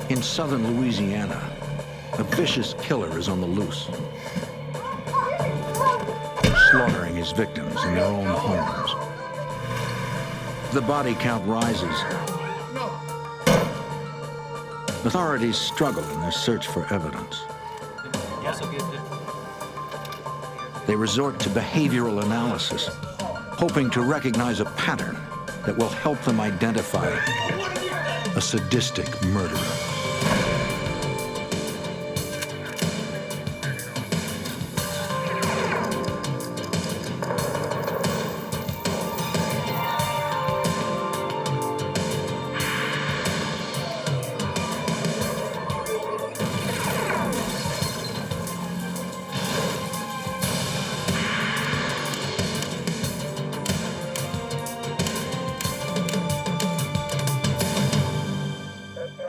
In Southern Louisiana, a vicious killer is on the loose, slaughtering his victims in their own homes. The body count rises. Authorities struggle in their search for evidence. They resort to behavioral analysis, hoping to recognize a pattern that will help them identify a sadistic murderer.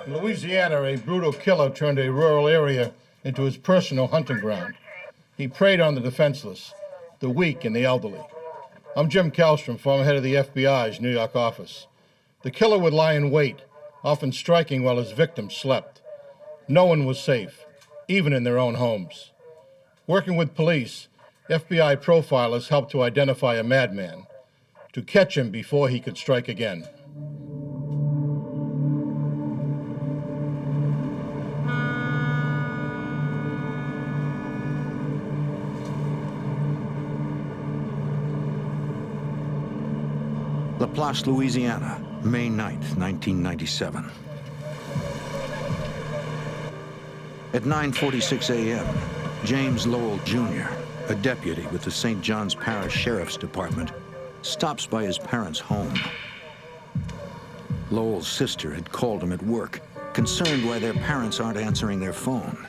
In Louisiana, a brutal killer turned a rural area into his personal hunting ground. He preyed on the defenseless, the weak, and the elderly. I'm Jim Kallstrom, former head of the FBI's New York office. The killer would lie in wait, often striking while his victims slept. No one was safe, even in their own homes. Working with police, FBI profilers helped to identify a madman, to catch him before he could strike again. Helpless, Louisiana, May 9th, 1997. At 9:46 a.m., James Lowell, Jr., a deputy with the St. John's Parish Sheriff's Department, stops by his parents' home. Lowell's sister had called him at work, concerned why their parents aren't answering their phone.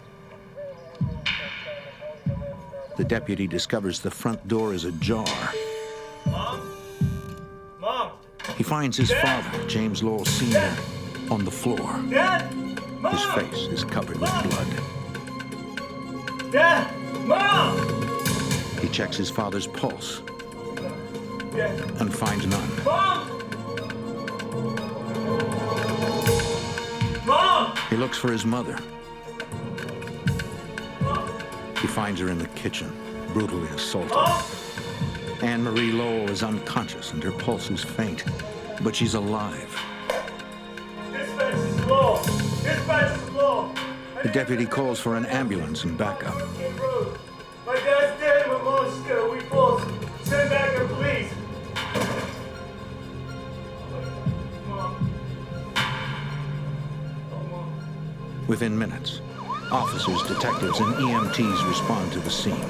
The deputy discovers the front door is ajar. He finds his father, James Lowell Sr., on the floor. Dad! Mom! His face is covered with blood. Dad! Mom! He checks his father's pulse Dad! and finds none. Mom! Mom! He looks for his mother. He finds her in the kitchen, brutally assaulted. Mom! Anne-Marie Lowell is unconscious and her pulse is faint, but she's alive. Dispatch is low! Dispatch is low! The deputy calls for an ambulance and backup. My dad's dead, my mom's scared. We both send back her, please. Mom. Oh, Mom. Within minutes, officers, detectives, and EMTs respond to the scene.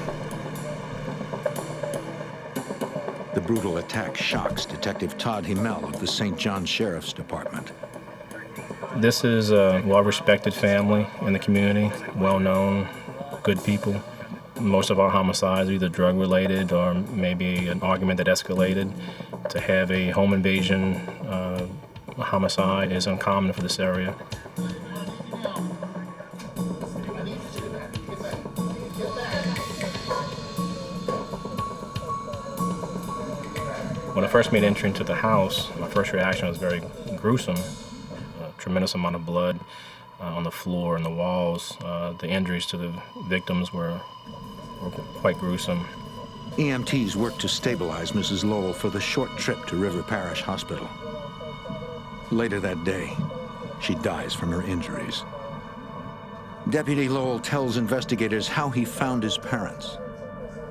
The brutal attack shocks Detective Todd Himmel of the St. John Sheriff's Department. This is a well-respected family in the community, well-known, good people. Most of our homicides are either drug-related or maybe an argument that escalated. To have a home invasion homicide is uncommon for this area. When I first made entry into the house, my first reaction was very gruesome. A tremendous amount of blood on the floor and the walls. The injuries to the victims were quite gruesome. EMTs worked to stabilize Mrs. Lowell for the short trip to River Parish Hospital. Later that day, she dies from her injuries. Deputy Lowell tells investigators how he found his parents.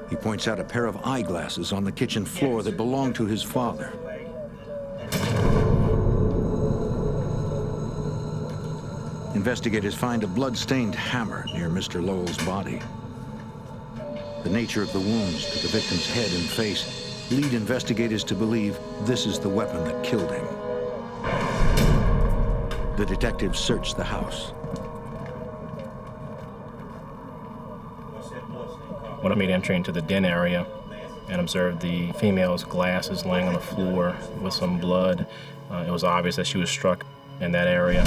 He points out a pair of eyeglasses on the kitchen floor that belonged to his father. Investigators find a blood-stained hammer near Mr. Lowell's body. The nature of the wounds to the victim's head and face lead investigators to believe this is the weapon that killed him. The detectives search the house. When I made entry into the den area and observed the female's glasses laying on the floor with some blood, it was obvious that she was struck in that area.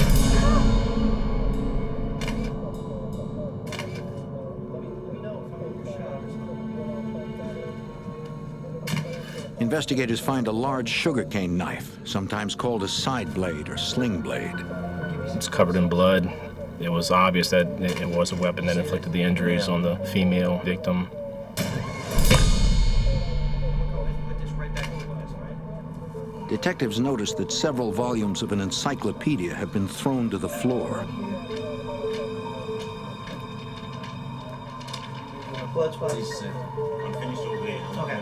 Investigators find a large sugarcane knife, sometimes called a side blade or sling blade. It's covered in blood, It was obvious that it was a weapon that inflicted the injuries on the female victim. Detectives noticed that several volumes of an encyclopedia have been thrown to the floor. Well, that's why he's sick. I'm finished over there. Okay.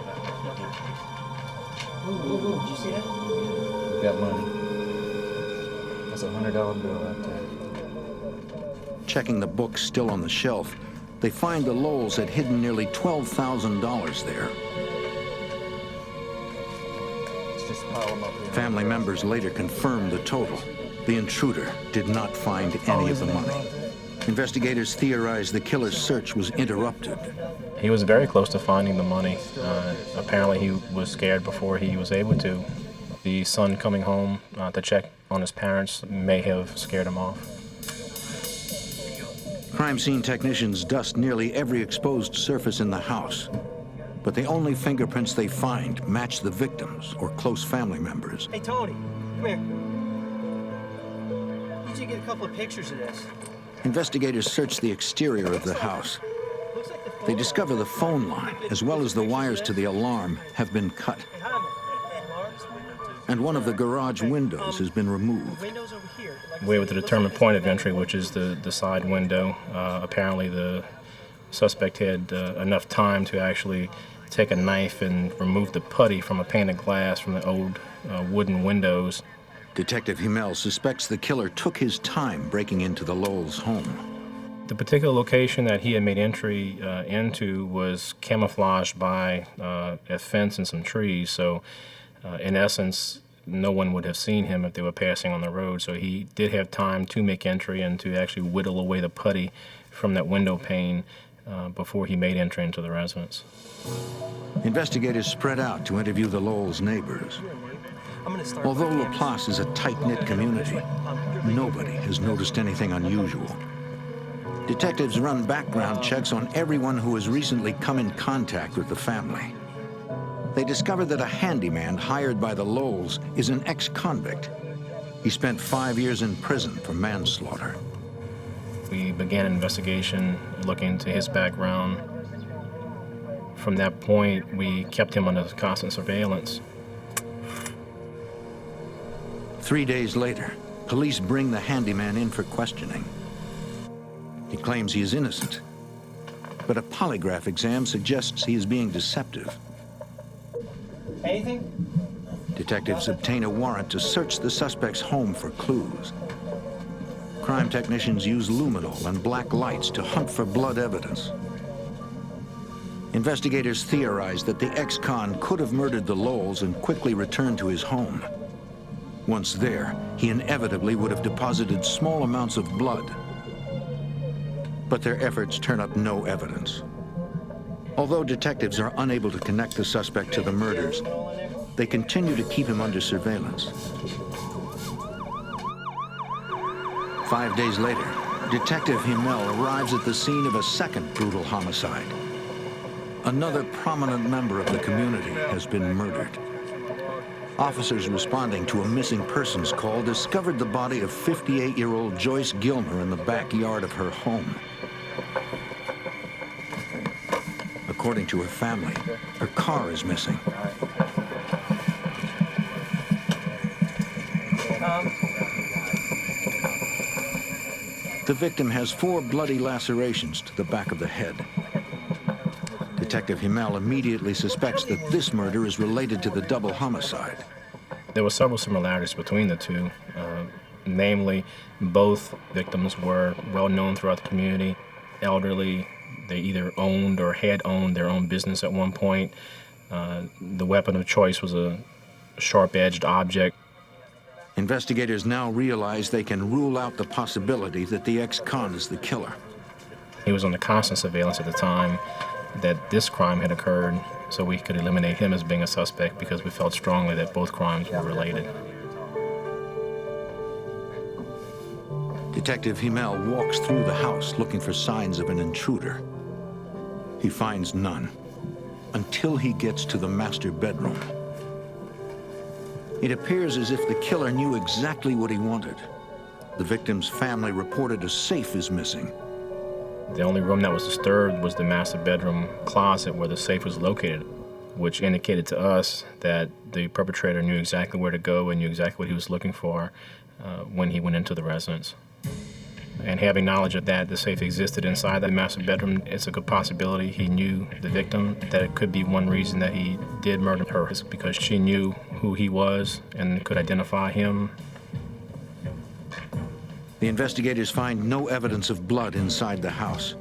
Ooh, did you see that? Got money. That's a $100 bill right there. Checking the books still on the shelf, they find the Lowells had hidden nearly $12,000 there. Let's just pile them up here. Family members later confirmed the total. The intruder did not find any of the money. Investigators theorized the killer's search was interrupted. He was very close to finding the money. Apparently he was scared before he was able to. The son coming home to check on his parents may have scared him off. Crime scene technicians dust nearly every exposed surface in the house, but the only fingerprints they find match the victims or close family members. Hey, Tony, come here. Need you to get a couple of pictures of this. Investigators search the exterior of the house. Looks like the They discover the phone line, as well as the wires to the alarm, have been cut, Hey, hi, Lars. and one of the garage windows has been removed. Windows over here. Like I We're said, with the it looks determined like point of entry, which is the side window. Apparently the suspect had enough time to actually take a knife and remove the putty from a pane of glass from the old wooden windows. Detective Himmel suspects the killer took his time breaking into the Lowells' home. The particular location that he had made entry into was camouflaged by a fence and some trees, so in essence, no one would have seen him if they were passing on the road, so he did have time to make entry and to actually whittle away the putty from that window pane before he made entry into the residence. Investigators spread out to interview the Lowells' neighbors. I'm gonna start Although with Laplace is a tight-knit community, nobody has noticed anything unusual. Detectives run background checks on everyone who has recently come in contact with the family. They discover that a handyman hired by the Lowells is an ex-convict. He spent 5 years in prison for manslaughter. We began an investigation looking into his background. From that point, we kept him under constant surveillance. 3 days later, police bring the handyman in for questioning. He claims he is innocent, but a polygraph exam suggests he is being deceptive. anything? Detectives obtain a warrant to search the suspect's home for clues. Crime technicians use luminol and black lights to hunt for blood evidence. Investigators theorize that the ex-con could have murdered the Lowells and quickly returned to his home. Once there, he inevitably would have deposited small amounts of blood. But their efforts turn up no evidence. Although detectives are unable to connect the suspect to the murders, they continue to keep him under surveillance. 5 days later, Detective Himmel arrives at the scene of a second brutal homicide. Another prominent member of the community has been murdered. Officers responding to a missing persons call discovered the body of 58-year-old Joyce Gilmer in the backyard of her home. According to her family, her car is missing. The victim has 4 bloody lacerations to the back of the head. Detective Himmel immediately suspects that this murder is related to the double homicide. There were several similarities between the two. Namely, both victims were well known throughout the community, elderly. They either owned or had owned their own business at one point. The weapon of choice was a sharp-edged object. Investigators now realize they can rule out the possibility that the ex-con is the killer. He was under constant surveillance at the time that this crime had occurred, so we could eliminate him as being a suspect because we felt strongly that both crimes were related. Detective Himmel walks through the house looking for signs of an intruder. He finds none until he gets to the master bedroom. It appears as if the killer knew exactly what he wanted, the victim's family reported a safe is missing. The only room that was disturbed was the master bedroom closet where the safe was located, which indicated to us that the perpetrator knew exactly where to go and knew exactly what he was looking for when he went into the residence. And having knowledge of that, the safe existed inside that master bedroom, it's a good possibility he knew the victim, that it could be one reason that he did murder her, is because she knew who he was and could identify him. The investigators find no evidence of blood inside the house.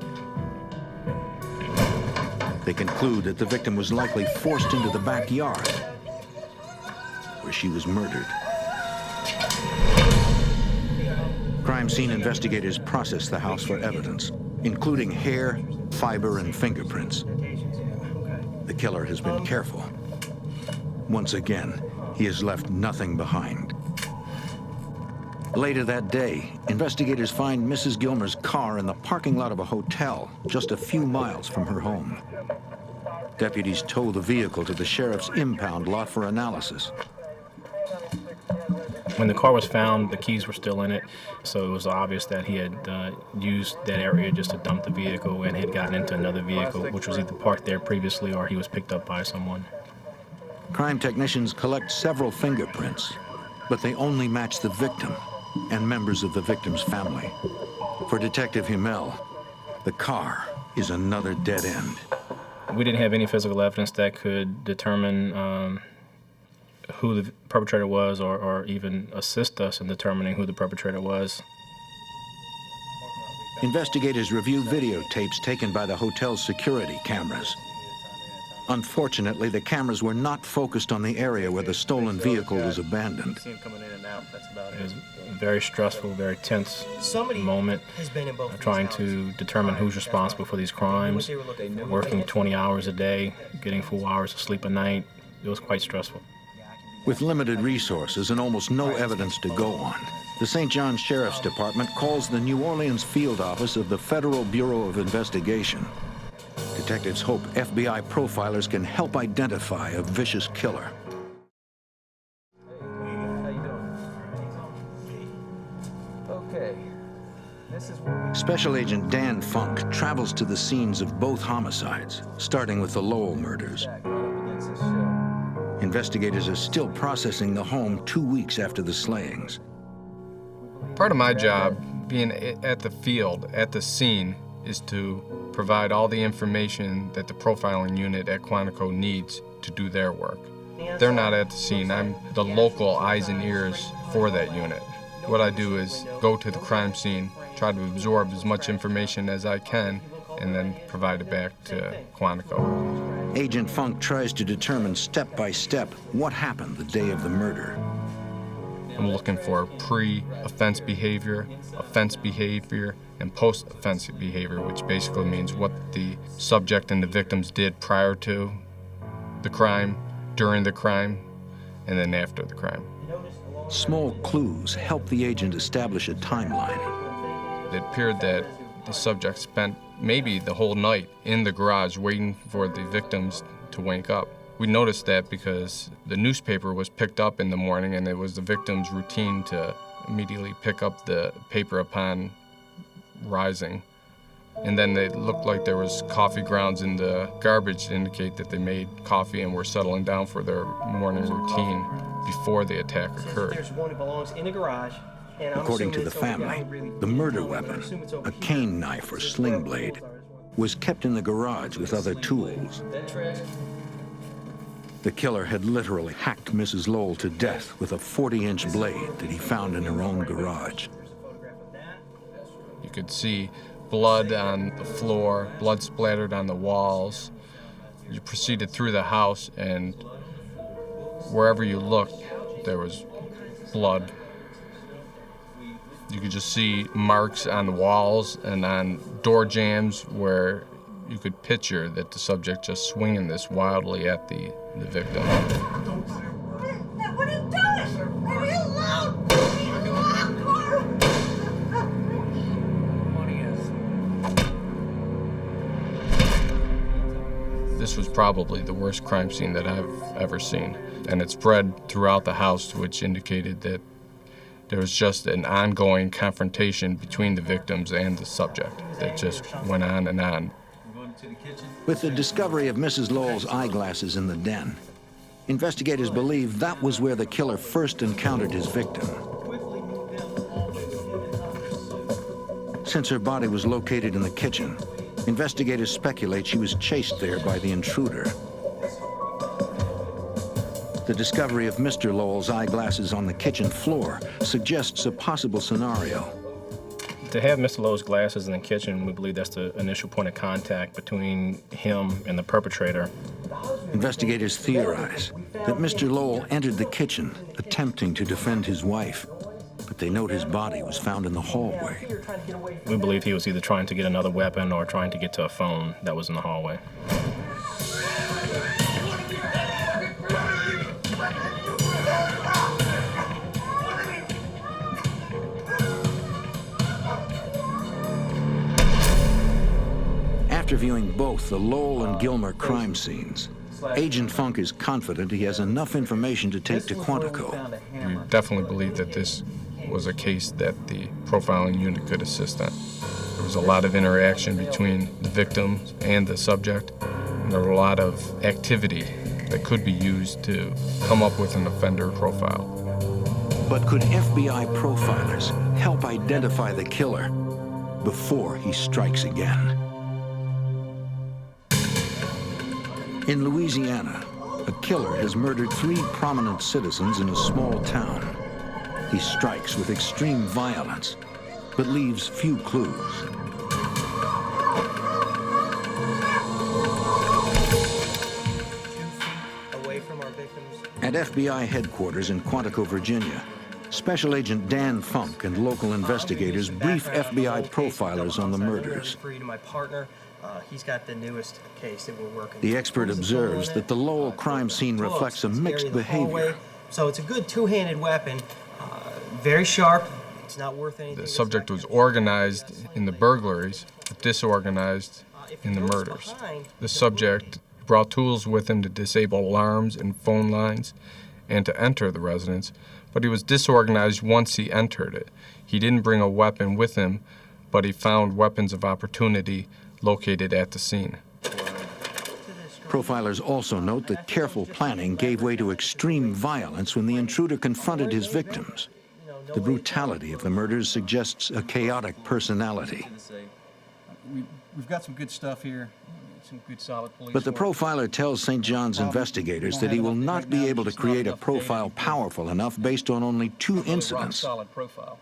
They conclude that the victim was likely forced into the backyard, where she was murdered. Crime scene investigators process the house for evidence, including hair, fiber, and fingerprints. The killer has been careful. Once again, he has left nothing behind. Later that day, investigators find Mrs. Gilmer's car in the parking lot of a hotel just a few miles from her home. Deputies tow the vehicle to the sheriff's impound lot for analysis. When the car was found, the keys were still in it, so it was obvious that he had used that area just to dump the vehicle and had gotten into another vehicle, which was either parked there previously or he was picked up by someone. Crime technicians collect several fingerprints, but they only match the victim and members of the victim's family. For Detective Himmel, the car is another dead end. We didn't have any physical evidence that could determine who the perpetrator was or even assist us in determining who the perpetrator was. Investigators review videotapes taken by the hotel's security cameras. Unfortunately, the cameras were not focused on the area where the stolen vehicle was abandoned. It was a very stressful, very tense moment, trying to determine who's responsible for these crimes, working 20 hours a day, getting 4 hours of sleep a night. It was quite stressful. With limited resources and almost no evidence to go on, the St. John Sheriff's Department calls the New Orleans field office of the Federal Bureau of Investigation. Detectives hope FBI profilers can help identify a vicious killer. Okay. This is where Special Agent Dan Funk travels to the scenes of both homicides, starting with the Lowell murders. we back up against this show. Investigators are still processing the home 2 weeks after the slayings. Part of my job, being at the field, at the scene, is to provide all the information that the profiling unit at Quantico needs to do their work. They're not at the scene. I'm the local eyes and ears for that unit. What I do is go to the crime scene, try to absorb as much information as I can, and then provide it back to Quantico. Agent Funk tries to determine step by step what happened the day of the murder. I'm looking for pre-offense behavior, offense behavior, and post-offense behavior, which basically means what the subject and the victims did prior to the crime, during the crime, and then after the crime. Small clues help the agent establish a timeline. It appeared that the subject spent maybe the whole night in the garage waiting for the victims to wake up. We noticed that because the newspaper was picked up in the morning, and it was the victim's routine to immediately pick up the paper upon rising. And then it looked like there was coffee grounds in the garbage to indicate that they made coffee and were settling down for their morning routine before the attack occurred. There's one that belongs in the garage. And I'm According to assuming the it's over here. I family, don't really the murder know, but I weapon, assume it's over a here. cane knife or sling blade, was kept in the garage with other tools. The killer had literally hacked Mrs. Lowell to death with a 40-inch blade that he found in her own garage. You could see blood on the floor, blood splattered on the walls. You proceeded through the house, and wherever you looked, there was blood. You could just see marks on the walls and on door jambs where you could picture that the subject just swinging this wildly at the victim. What are you doing? Leave me alone! Leave me alone, Carl! This was probably the worst crime scene that I've ever seen. And it spread throughout the house, which indicated that There was just an ongoing confrontation between the victims and the subject that just went on and on. With the discovery of Mrs. Lowell's eyeglasses in the den, investigators believe that was where the killer first encountered his victim. Since her body was located in the kitchen, investigators speculate she was chased there by the intruder. The discovery of Mr. Lowell's eyeglasses on the kitchen floor suggests a possible scenario. To have Mr. Lowell's glasses in the kitchen, we believe that's the initial point of contact between him and the perpetrator. Investigators theorize that Mr. Lowell entered the kitchen attempting to defend his wife, but they note his body was found in the hallway. We believe he was either trying to get another weapon or trying to get to a phone that was in the hallway. After viewing both the Lowell and Gilmer crime scenes, Agent Funk is confident he has enough information to take to Quantico. We definitely believe that this was a case that the profiling unit could assist on. There was a lot of interaction between the victim and the subject, and there were a lot of activity that could be used to come up with an offender profile. But could FBI profilers help identify the killer before he strikes again? In Louisiana, a killer has murdered 3 prominent citizens in a small town. He strikes with extreme violence, but leaves few clues. Away from our victims. At FBI headquarters in Quantico, Virginia, Special Agent Dan Funk and local investigators brief FBI profilers on the murders. My partner, he's got the newest case that we're working. The expert observes that the Lowell crime scene reflects a mixed behavior. So it's a good two-handed weapon, very sharp. It's not worth anything. The subject was organized in the burglaries, but disorganized in the murders. The subject brought tools with him to disable alarms and phone lines and to enter the residence, but he was disorganized once he entered it. He didn't bring a weapon with him, but he found weapons of opportunity located at the scene. Profilers also note that careful planning gave way to extreme violence when the intruder confronted his victims. The brutality of the murders suggests a chaotic personality. We've got some good stuff here, some good solid police. But the profiler tells St. John's investigators that he will not be able to create a profile powerful enough based on only 2 incidents. Solid profile.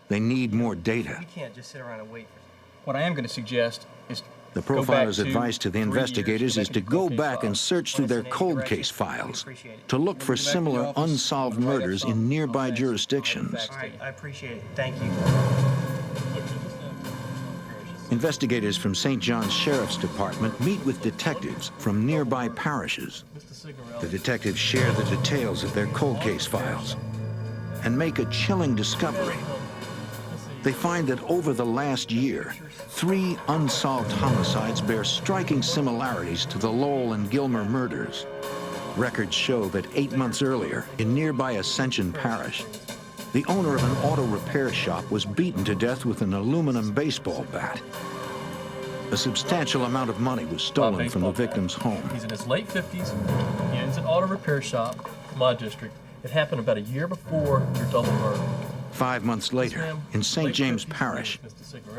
They need more data. We can't just sit around and wait for. What I am going to suggest is The profiler's advice to the investigators is to go back and search through their cold case files to look for similar unsolved murders in nearby jurisdictions. All right, I appreciate it. Thank you. Investigators from St. John's Sheriff's Department meet with detectives from nearby parishes. The detectives share the details of their cold case files and make a chilling discovery. They find that over the last year, 3 unsolved homicides bear striking similarities to the Lowell and Gilmer murders. Records show that 8 months earlier, in nearby Ascension Parish, the owner of an auto repair shop was beaten to death with an aluminum baseball bat. A substantial amount of money was stolen from the victim's home. He's in his late 50s. He owns an auto repair shop in my district. It happened about a year before your double murder. 5 months later, in St. James Parish,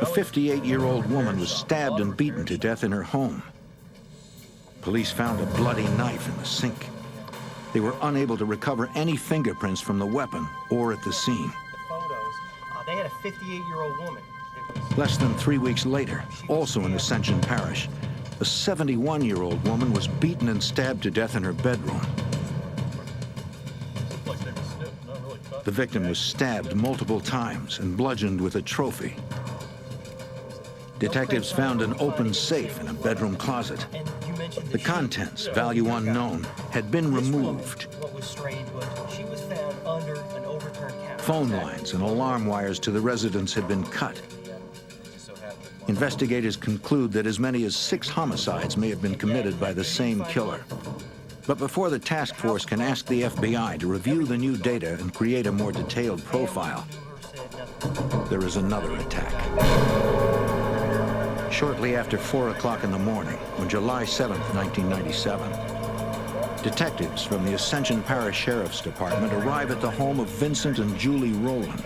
a 58-year-old woman was stabbed and beaten to death in her home. Police found a bloody knife in the sink. They were unable to recover any fingerprints from the weapon or at the scene. Photos. They had a 58-year-old woman. Less than 3 weeks later, also in Ascension Parish, a 71-year-old woman was beaten and stabbed to death in her bedroom. The victim was stabbed multiple times and bludgeoned with a trophy. Detectives found an open safe in a bedroom closet. The contents, value unknown, had been removed. What was strange was she was found under an overturned couch. Phone lines and alarm wires to the residence had been cut. Investigators conclude that as many as 6 homicides may have been committed by the same killer. But before the task force can ask the FBI to review the new data and create a more detailed profile, there is another attack. Shortly after 4 o'clock in the morning, on July 7th, 1997, detectives from the Ascension Parish Sheriff's Department arrive at the home of Vincent and Julie Roland.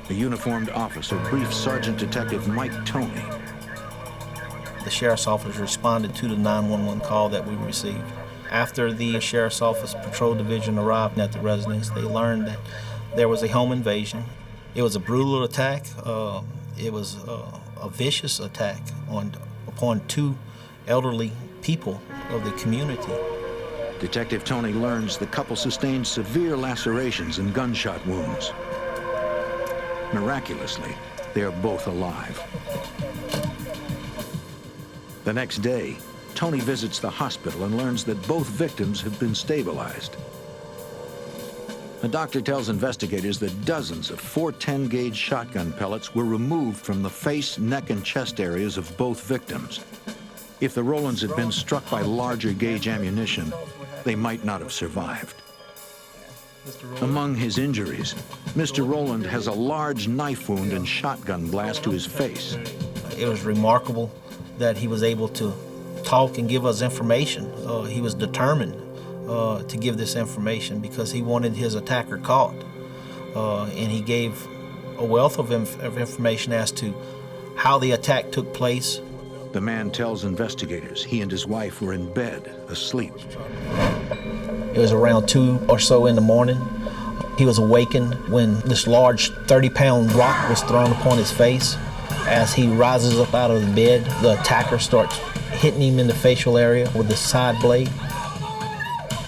A uniformed officer briefs Sergeant Detective Mike Toney. The sheriff's office responded to the 911 call that we received. After the sheriff's office patrol division arrived at the residence, they learned that there was a home invasion. It was a brutal attack. It was a vicious attack upon two elderly people of the community. Detective Toney learns the couple sustained severe lacerations and gunshot wounds. Miraculously, they are both alive. The next day, Toney visits the hospital and learns that both victims have been stabilized. The doctor tells investigators that dozens of .410 gauge shotgun pellets were removed from the face, neck, and chest areas of both victims. If the Rolands had been struck by larger gauge ammunition, they might not have survived. Among his injuries, Mr. Roland has a large knife wound and shotgun blast to his face. It was remarkable that he was able to talk and give us information. He was determined to give this information because he wanted his attacker caught. And he gave a wealth of information as to how the attack took place. The man tells investigators he and his wife were in bed, asleep. It was around 2 or so in the morning. He was awakened when this large 30-pound rock was thrown upon his face. As he rises up out of the bed, the attacker starts hitting him in the facial area with the side blade.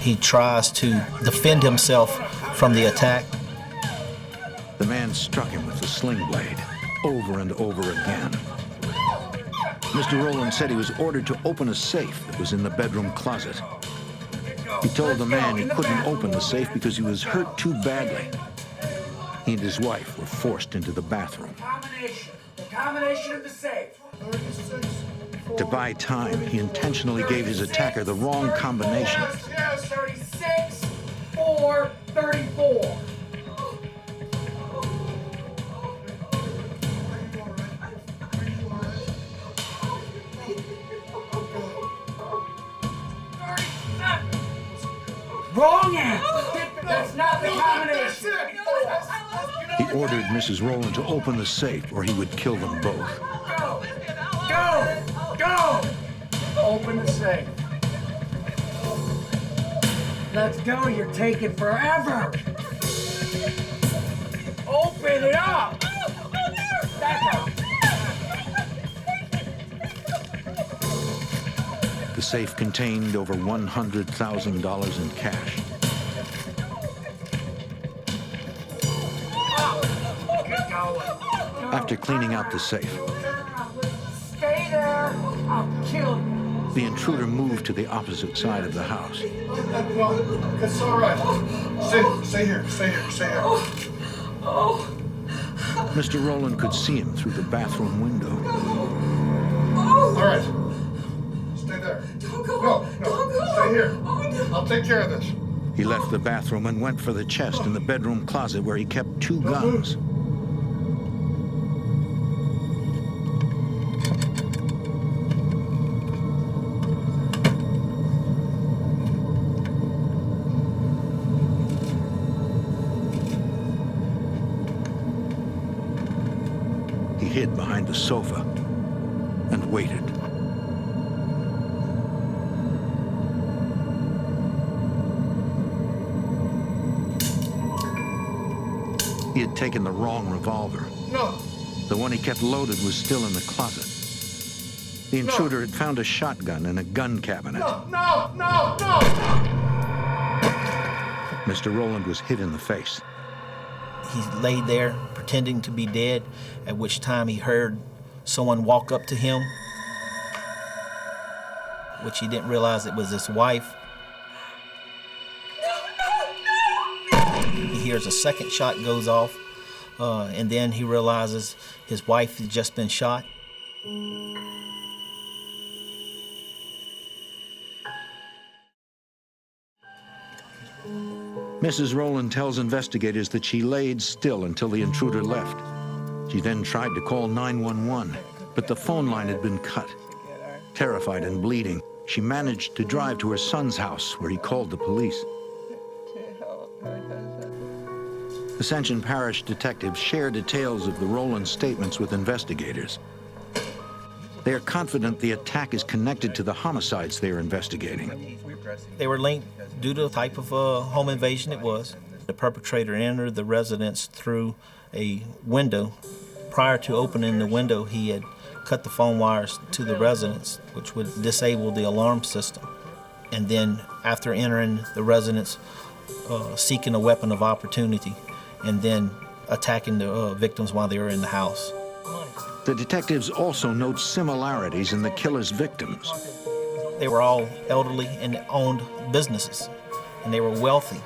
He tries to defend himself from the attack. The man struck him with the sling blade over and over again. Mr. Roland said he was ordered to open a safe that was in the bedroom closet. He told the man he couldn't open the safe because he was hurt too badly. He and his wife were forced into the bathroom. The combination of the safe. To buy time, he intentionally gave his attacker the wrong combination. 36, 4, 34. Wrong answer. That's not the combination. He ordered Mrs. Roland to open the safe or he would kill them both. Go! Go! Go! Open the safe. Let's go, you're taking forever. Open it up! Back up. The safe contained over $100,000 in cash. After cleaning out the safe, Stay there, I'll kill you. the intruder moved to the opposite side of the house. No, it's all right. Stay here. Mr. Roland could see him through the bathroom window. All right. Stay there. No, stay here. I'll take care of this. He left the bathroom and went for the chest in the bedroom closet where he kept two guns. He hid behind the sofa and waited. He had taken the wrong revolver. No. The one he kept loaded was still in the closet. The intruder had found a shotgun in a gun cabinet. No! Mr. Roland was hit in the face. He laid there pretending to be dead, at which time he heard someone walk up to him, which he didn't realize it was his wife. He hears a second shot goes off, and then he realizes his wife has just been shot. Mrs. Roland tells investigators that she laid still until the intruder left. She then tried to call 911, but the phone line had been cut. Terrified and bleeding, she managed to drive to her son's house, where he called the police. Ascension Parish detectives share details of the Roland statements with investigators. They are confident the attack is connected to the homicides they are investigating. They were linked due to the type of home invasion it was. The perpetrator entered the residence through a window. Prior to opening the window, he had cut the phone wires to the residence, which would disable the alarm system. And then after entering the residence, seeking a weapon of opportunity, and then attacking the victims while they were in the house. The detectives also note similarities in the killer's victims. They were all elderly and owned businesses, and they were wealthy.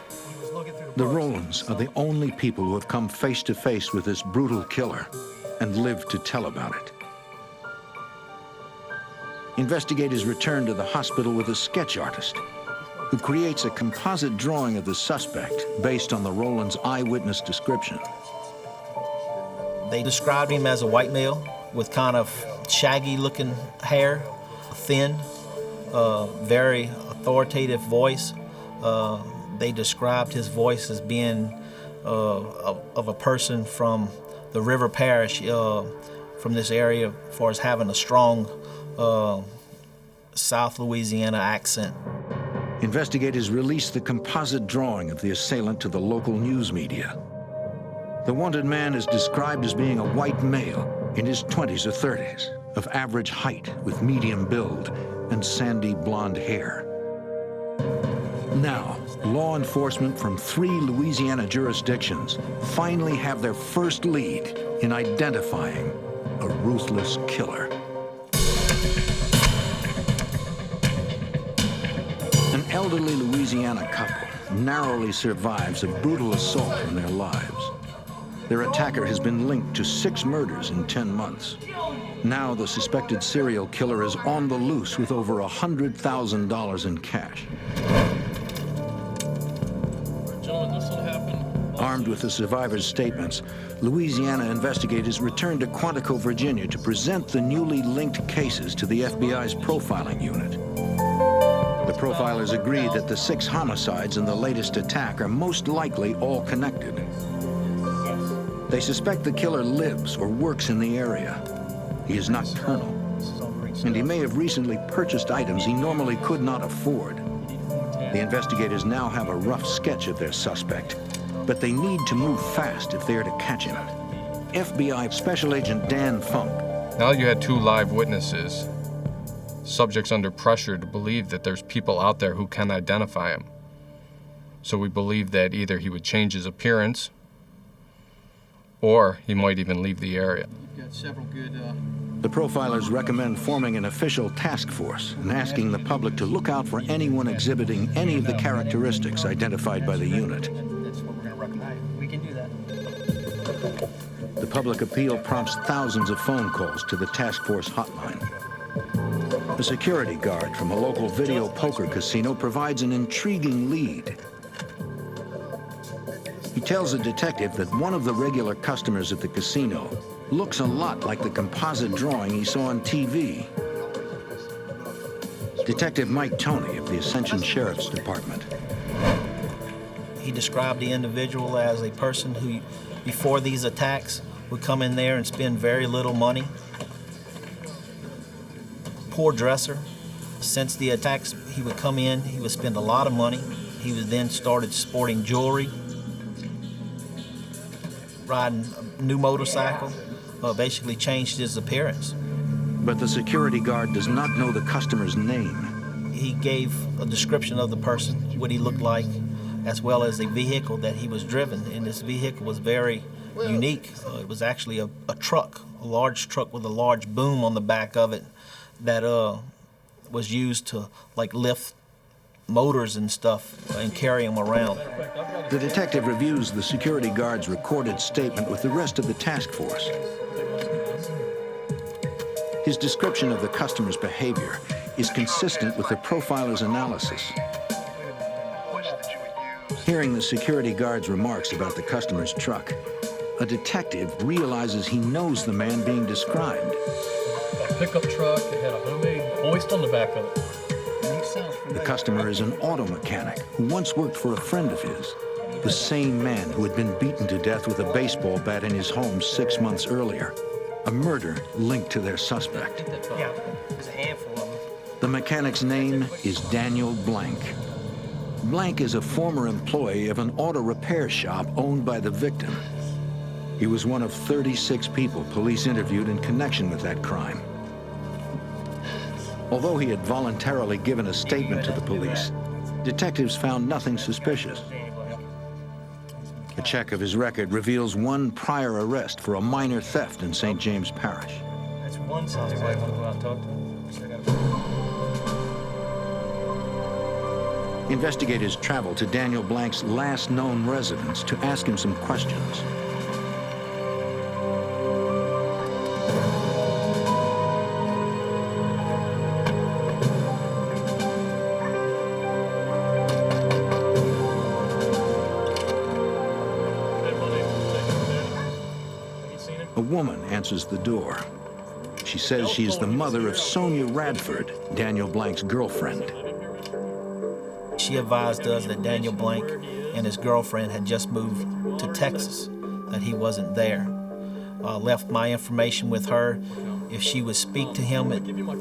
The Rolands are the only people who have come face to face with this brutal killer and lived to tell about it. Investigators return to the hospital with a sketch artist who creates a composite drawing of the suspect based on the Roland's eyewitness description. They described him as a white male with kind of shaggy-looking hair, thin, very authoritative voice. They described his voice as being of a person from the River Parish, from this area, as far as having a strong South Louisiana accent. Investigators released the composite drawing of the assailant to the local news media. The wanted man is described as being a white male in his 20s or 30s, of average height with medium build and sandy blonde hair. Now, law enforcement from 3 Louisiana jurisdictions finally have their first lead in identifying a ruthless killer. An elderly Louisiana couple narrowly survives a brutal assault on their lives. Their attacker has been linked to 6 murders in 10 months. Now the suspected serial killer is on the loose with over $100,000 in cash. Armed with the survivors' statements, Louisiana investigators returned to Quantico, Virginia to present the newly linked cases to the FBI's profiling unit. The profilers agreed that the 6 homicides and the latest attack are most likely all connected. They suspect the killer lives or works in the area. He is nocturnal, and he may have recently purchased items he normally could not afford. The investigators now have a rough sketch of their suspect, but they need to move fast if they are to catch him. FBI Special Agent Dan Funk. Now you had 2 live witnesses, subjects under pressure to believe that there's people out there who can identify him. So we believe that either he would change his appearance, or he might even leave the area. You've got several good... The profilers recommend forming an official task force and asking the public to look out for anyone exhibiting any of the characteristics identified by the unit. That's what we're going to recommend. We can do that. The public appeal prompts thousands of phone calls to the task force hotline. A security guard from a local video poker casino provides an intriguing lead. He tells a detective that one of the regular customers at the casino looks a lot like the composite drawing he saw on TV. Detective Mike Toney of the Ascension Sheriff's Department. He described the individual as a person who, before these attacks, would come in there and spend very little money. Poor dresser. Since the attacks, he would come in, he would spend a lot of money. He would then started sporting jewelry, riding a new motorcycle, basically changed his appearance. But the security guard does not know the customer's name. He gave a description of the person, what he looked like, as well as a vehicle that he was driven. And this vehicle was very unique. It was actually a truck, a large truck with a large boom on the back of it that was used to like lift motors and stuff and carry them around. The detective reviews the security guard's recorded statement with the rest of the task force. His description of the customer's behavior is consistent with the profiler's analysis. Hearing the security guard's remarks about the customer's truck, a detective realizes he knows the man being described. A pickup truck, it had a homemade hoist on the back of it. The customer is an auto mechanic who once worked for a friend of his, the same man who had been beaten to death with a baseball bat in his home 6 months earlier. A murder linked to their suspect. Yeah, there's a handful of them. The mechanic's name is Daniel Blank. Blank is a former employee of an auto repair shop owned by the victim. He was one of 36 people police interviewed in connection with that crime. Although he had voluntarily given a statement to the police, detectives found nothing suspicious. A check of his record reveals one prior arrest for a minor theft in St. James Parish. That's one side. Anybody want to go out and talk to him? Investigators travel to Daniel Blank's last known residence to ask him some questions. A woman answers the door. She says she is the mother of Sonia Radford, Daniel Blank's girlfriend. She advised us that Daniel Blank and his girlfriend had just moved to Texas, that he wasn't there. Left my information with her. If she would speak to him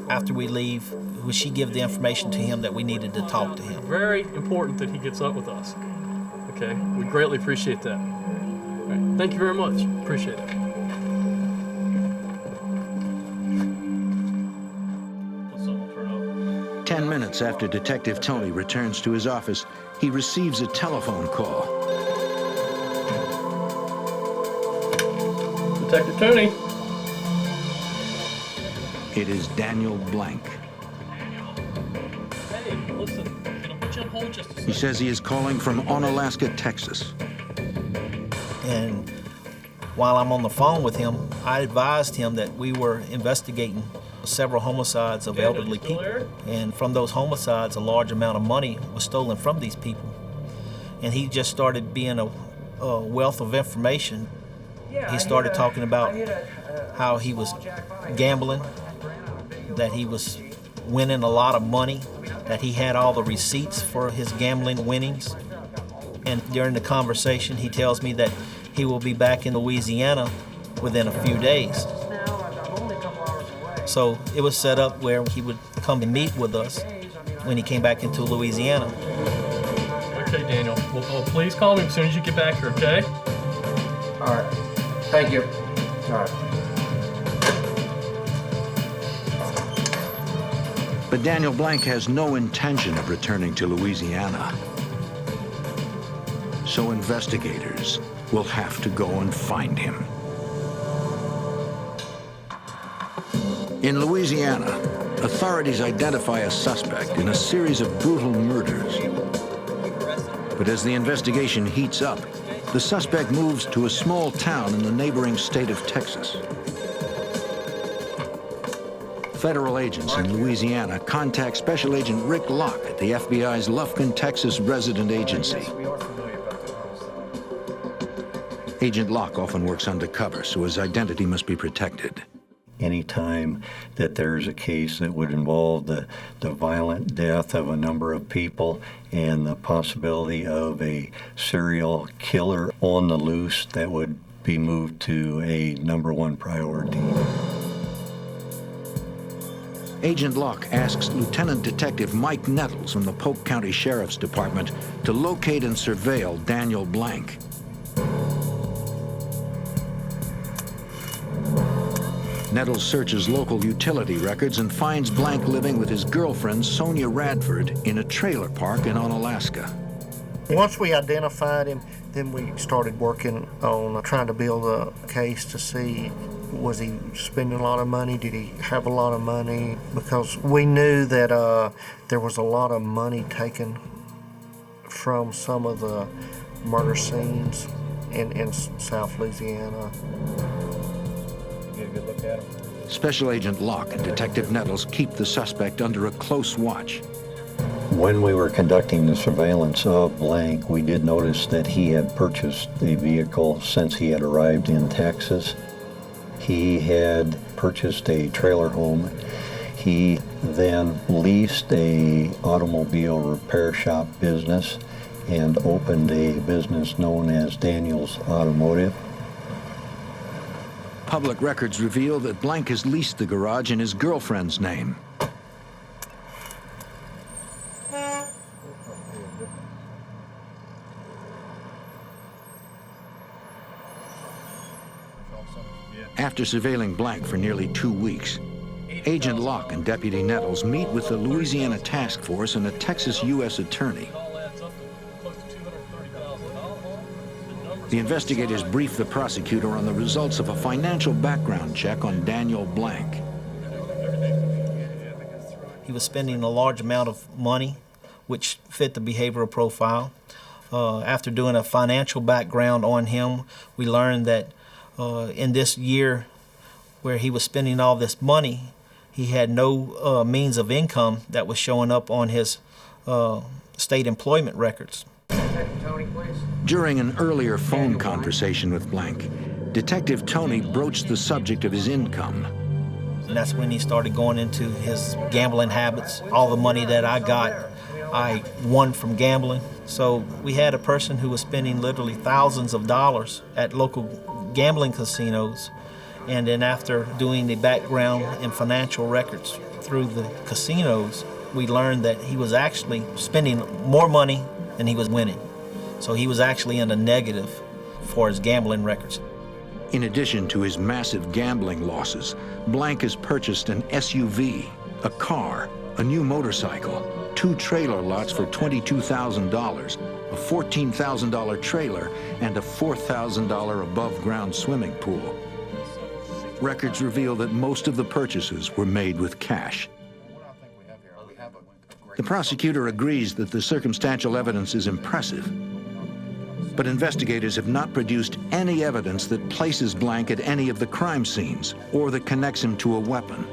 after we leave, would she give the information to him that we needed to talk to him? Very important that he gets up with us. Okay, we greatly appreciate that. All right. Thank you very much. Appreciate it. 10 minutes after Detective Tony returns to his office, he receives a telephone call. Detective Tony. It is Daniel Blank. Hey, listen, can I put you on hold just a second? He says he is calling from Onalaska, Texas. And while I'm on the phone with him, I advised him that we were investigating several homicides of elderly people. And from those homicides, a large amount of money was stolen from these people. And he just started being a wealth of information. He started talking about how he was gambling, that he was winning a lot of money, that he had all the receipts for his gambling winnings. And during the conversation, he tells me that he will be back in Louisiana within a few days. So it was set up where he would come and meet with us when he came back into Louisiana. Okay, Daniel. Well, please call me as soon as you get back here, okay? All right. Thank you. All right. But Daniel Blank has no intention of returning to Louisiana. So investigators will have to go and find him. In Louisiana, authorities identify a suspect in a series of brutal murders. But as the investigation heats up, the suspect moves to a small town in the neighboring state of Texas. Federal agents in Louisiana contact Special Agent Rick Locke at the FBI's Lufkin, Texas resident agency. Agent Locke often works undercover, so his identity must be protected. Anytime that there's a case that would involve the violent death of a number of people and the possibility of a serial killer on the loose, that would be moved to a #1 priority. Agent Locke asks Lieutenant Detective Mike Nettles from the Polk County Sheriff's Department to locate and surveil Daniel Blank. Nettles searches local utility records and finds Blank living with his girlfriend, Sonia Radford, in a trailer park in Onalaska. Once we identified him, then we started working on trying to build a case to see, was he spending a lot of money? Did he have a lot of money? Because we knew that there was a lot of money taken from some of the murder scenes in South Louisiana. Get a good look at him. Special Agent Locke and Detective Nettles keep the suspect under a close watch. When we were conducting the surveillance of Blank, we did notice that he had purchased a vehicle since he had arrived in Texas. He had purchased a trailer home. He then leased a automobile repair shop business and opened a business known as Daniel's Automotive. Public records reveal that Blank has leased the garage in his girlfriend's name. After surveilling Blank for nearly 2 weeks, Agent Locke and Deputy Nettles meet with the Louisiana Task Force and a Texas U.S. attorney. The investigators brief the prosecutor on the results of a financial background check on Daniel Blank. He was spending a large amount of money, which fit the behavioral profile. After doing a financial background on him, we learned that in this year where he was spending all this money, he had no means of income that was showing up on his state employment records. Tony, please. During an earlier phone conversation with Blank, Detective Tony broached the subject of his income. And that's when he started going into his gambling habits. All the money that I got, I won from gambling. So we had a person who was spending literally thousands of dollars at local gambling casinos. And then after doing the background and financial records through the casinos, we learned that he was actually spending more money than he was winning. So he was actually in a negative for his gambling records. In addition to his massive gambling losses, Blank has purchased an SUV, a car, a new motorcycle, 2 trailer lots for $22,000, a $14,000 trailer, and a $4,000 above-ground swimming pool. Records reveal that most of the purchases were made with cash. The prosecutor agrees that the circumstantial evidence is impressive, but investigators have not produced any evidence that places Blank at any of the crime scenes or that connects him to a weapon.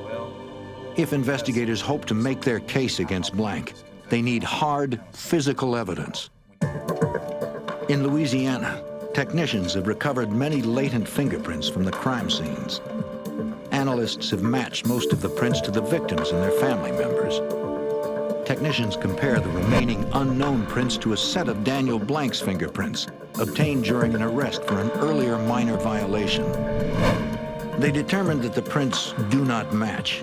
If investigators hope to make their case against Blank, they need hard, physical evidence. In Louisiana, technicians have recovered many latent fingerprints from the crime scenes. Analysts have matched most of the prints to the victims and their family members. Technicians compare the remaining unknown prints to a set of Daniel Blank's fingerprints, obtained during an arrest for an earlier minor violation. They determined that the prints do not match,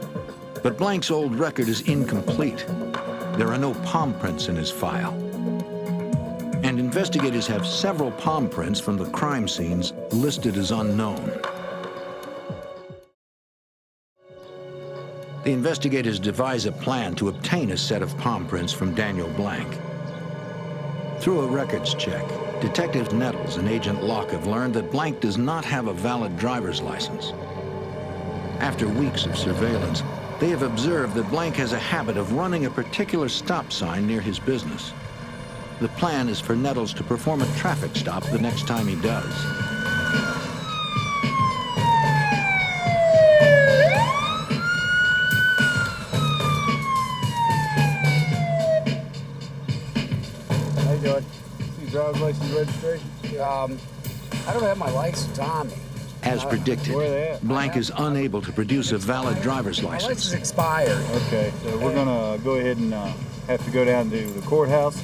but Blank's old record is incomplete. There are no palm prints in his file. And investigators have several palm prints from the crime scenes listed as unknown. The investigators devise a plan to obtain a set of palm prints from Daniel Blank. Through a records check, Detective Nettles and Agent Locke have learned that Blank does not have a valid driver's license. After weeks of surveillance, they have observed that Blank has a habit of running a particular stop sign near his business. The plan is for Nettles to perform a traffic stop the next time he does. Driver's license registration? I don't have my license on me. As predicted, Blank is unable to produce a valid driver's My license. license expired. Okay, so we're gonna go ahead and have to go down to the courthouse.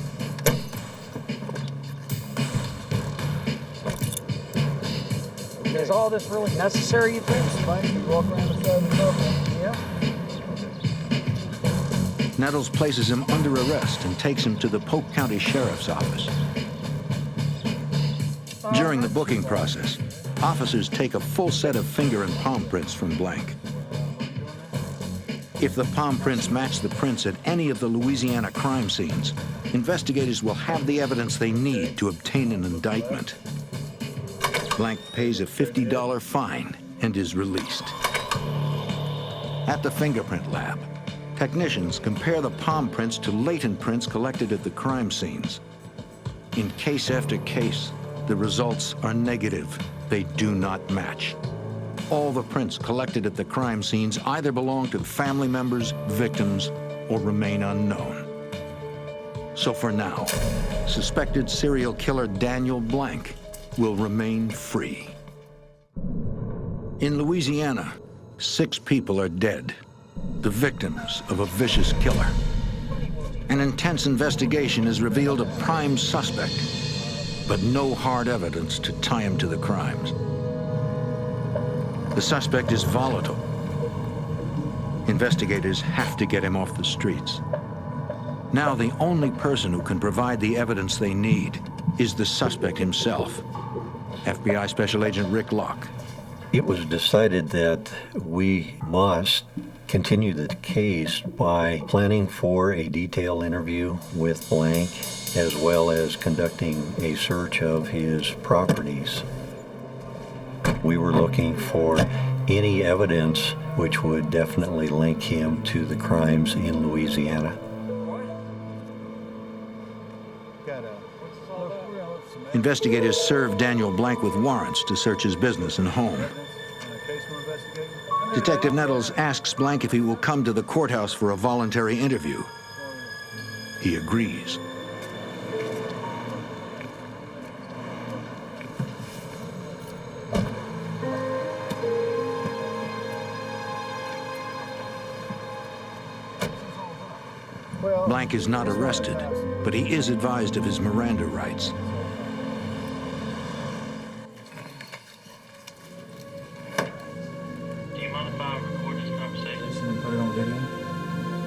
Is all this really necessary, you think? You walk around the side of the car. Yeah. Nettles places him under arrest and takes him to the Polk County Sheriff's Office. During the booking process, officers take a full set of finger and palm prints from Blank. If the palm prints match the prints at any of the Louisiana crime scenes, investigators will have the evidence they need to obtain an indictment. Blank pays a $50 fine and is released. At the fingerprint lab, technicians compare the palm prints to latent prints collected at the crime scenes. In case after case, the results are negative. They do not match. All the prints collected at the crime scenes either belong to family members, victims, or remain unknown. So for now, suspected serial killer Daniel Blank will remain free. In Louisiana, 6 people are dead, the victims of a vicious killer. An intense investigation has revealed a prime suspect, but no hard evidence to tie him to the crimes. The suspect is volatile. Investigators have to get him off the streets. Now the only person who can provide the evidence they need is the suspect himself. FBI Special Agent Rick Locke. It was decided that we must continue the case by planning for a detailed interview with Blank, as well as conducting a search of his properties. We were looking for any evidence which would definitely link him to the crimes in Louisiana. Investigators served Daniel Blank with warrants to search his business and home. Detective Nettles asks Blank if he will come to the courthouse for a voluntary interview. He agrees. Blank is not arrested, but he is advised of his Miranda rights.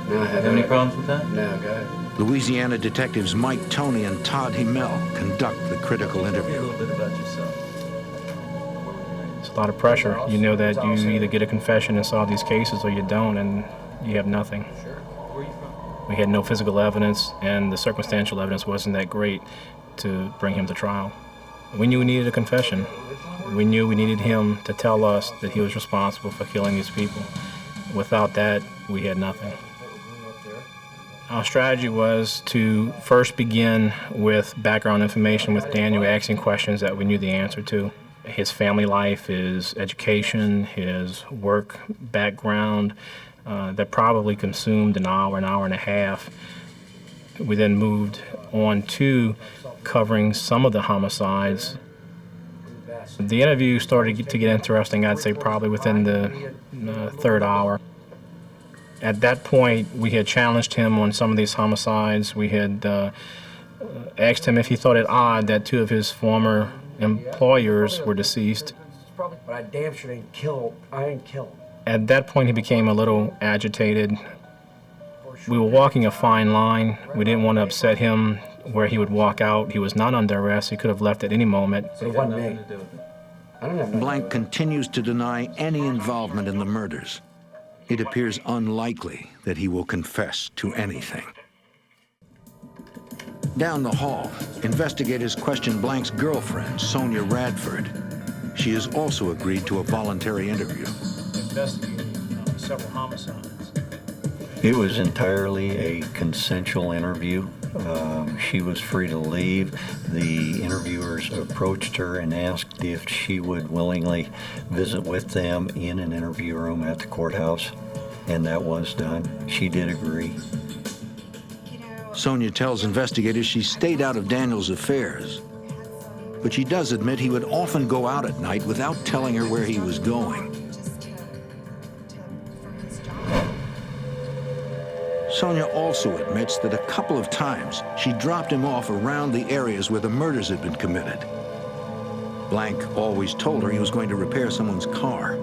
Do you have any problems with that? No, go ahead. Louisiana detectives Mike Toney and Todd Himmel conduct the critical interview. A little bit about yourself. It's a lot of pressure. You know that you either get a confession and solve these cases or you don't, and you have nothing. Where are you from? We had no physical evidence, and the circumstantial evidence wasn't that great to bring him to trial. We knew we needed a confession. We knew we needed him to tell us that he was responsible for killing these people. Without that, we had nothing. Our strategy was to first begin with background information with Daniel, asking questions that we knew the answer to. His family life, his education, his work background, that probably consumed an hour and a half. We then moved on to covering some of the homicides. The interview started to get interesting, I'd say probably within the third hour. At that point, we had challenged him on some of these homicides. We had asked him if he thought it odd that 2 of his former employers were deceased. But I damn sure didn't kill him. I didn't kill him. At that point, he became a little agitated. We were walking a fine line. We didn't want to upset him where he would walk out. He was not under arrest. He could have left at any moment. But it wasn't me. I don't have nothing. Blank continues to deny any involvement in the murders. It appears unlikely that he will confess to anything. Down the hall, investigators question Blank's girlfriend, Sonia Radford. She has also agreed to a voluntary interview. Investigating several homicides. It was entirely a consensual interview. She was free to leave. The interviewers approached her and asked if she would willingly visit with them in an interview room at the courthouse, and that was done. She did agree. Sonia tells investigators she stayed out of Daniel's affairs, but she does admit he would often go out at night without telling her where he was going. Sonia also admits that a couple of times she dropped him off around the areas where the murders had been committed. Blank always told her he was going to repair someone's car.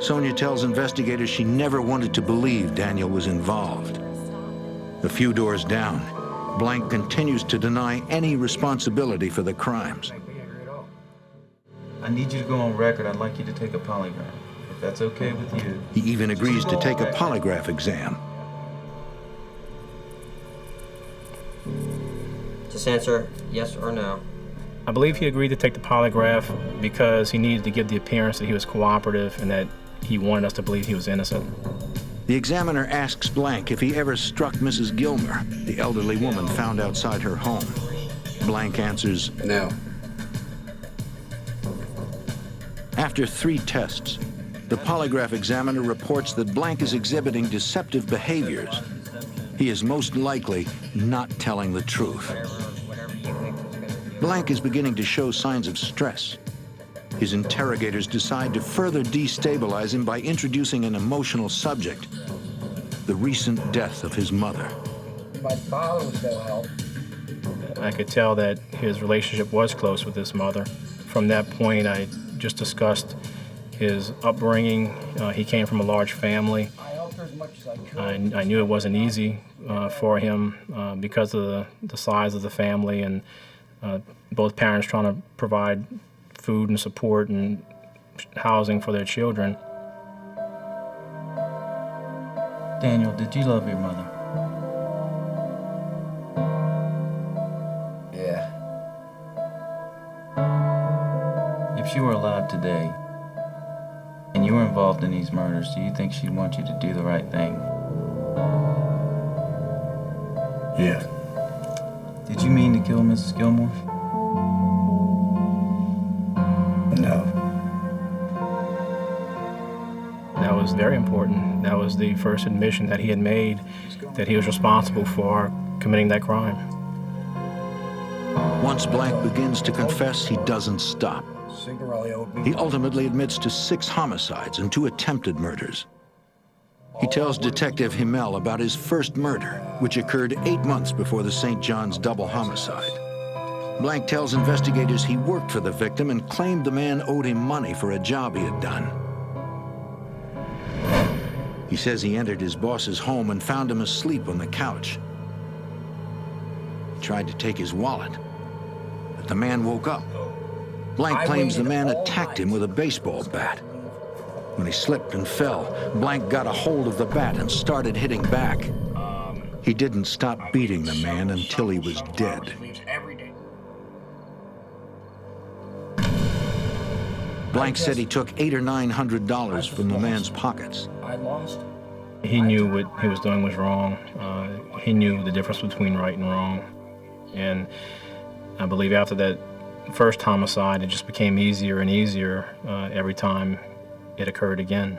Sonia tells investigators she never wanted to believe Daniel was involved. A few doors down, Blank continues to deny any responsibility for the crimes. I need you to go on record. I'd like you to take a polygraph, if that's okay with you. He even agrees to take a polygraph exam. Just answer yes or no. I believe he agreed to take the polygraph because he needed to give the appearance that he was cooperative and that he wanted us to believe he was innocent. The examiner asks Blank if he ever struck Mrs. Gilmer, the elderly woman found outside her home. Blank answers no. After 3 tests, The polygraph examiner reports that Blank is exhibiting deceptive behaviors. He is most likely not telling the truth. Blank is beginning to show signs of stress. His interrogators decide to further destabilize him by introducing an emotional subject, the recent death of his mother. My father was no help. I could tell that his relationship was close with his mother. From that point, I just discussed his upbringing. He came from a large family. I helped her as much as I could. I knew it wasn't easy for him because of the size of the family and both parents trying to provide food and support and housing for their children. Daniel, did you love your mother? Yeah. If she were alive today and you were involved in these murders, do you think she'd want you to do the right thing? Yeah. Did you mean to kill Mrs. Gilmore? No. That was very important. That was the first admission that he had made that he was responsible for committing that crime. Once Blank begins to confess, he doesn't stop. He ultimately admits to 6 homicides and 2 attempted murders. He tells Detective Himmel about his first murder, which occurred 8 months before the St. John's double homicide. Blank tells investigators he worked for the victim and claimed the man owed him money for a job he had done. He says he entered his boss's home and found him asleep on the couch. He tried to take his wallet, but the man woke up. Blank claims the man attacked him with a baseball bat. When he slipped and fell, Blank got a hold of the bat and started hitting back. He didn't stop beating the man until he was dead. Blank said he took $800 or $900 from the man's pockets. I lost. He knew what he was doing was wrong. He knew the difference between right and wrong. And I believe after that first homicide, it just became easier and easier every time it occurred again.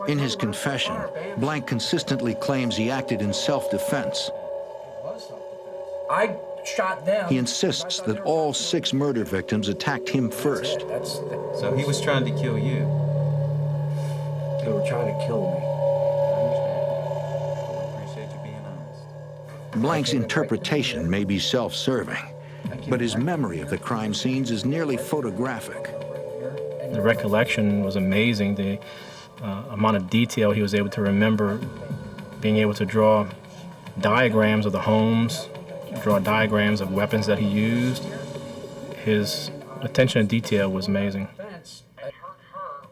In his confession, Blank consistently claims he acted in self-defense. I shot them. He insists that all 6 murder victims attacked him first. So he was trying to kill you? They were trying to kill me. I appreciate you being honest. Blank's interpretation may be self-serving, but his memory of the crime scenes is nearly photographic. The recollection was amazing. The amount of detail he was able to remember, being able to draw diagrams of the homes, draw diagrams of weapons that he used. His attention to detail was amazing.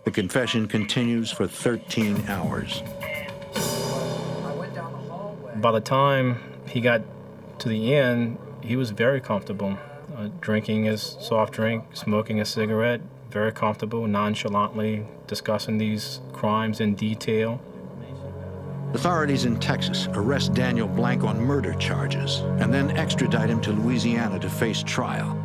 The confession continues for 13 hours. By the time he got to the end, he was very comfortable, drinking his soft drink, smoking a cigarette, very comfortable, nonchalantly discussing these crimes in detail. Authorities in Texas arrest Daniel Blank on murder charges and then extradite him to Louisiana to face trial.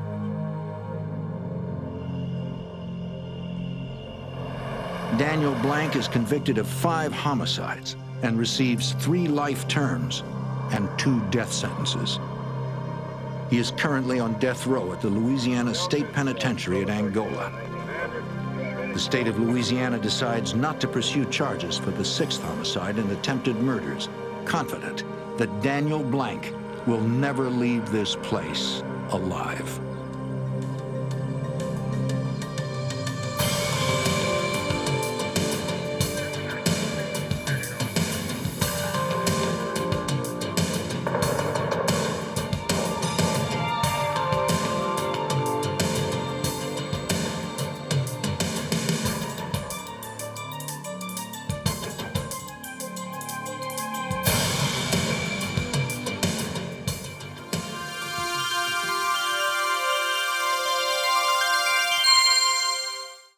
Daniel Blank is convicted of 5 homicides and receives 3 life terms and 2 death sentences. He is currently on death row at the Louisiana State Penitentiary at Angola. The state of Louisiana decides not to pursue charges for the 6th homicide and attempted murders, confident that Daniel Blank will never leave this place alive.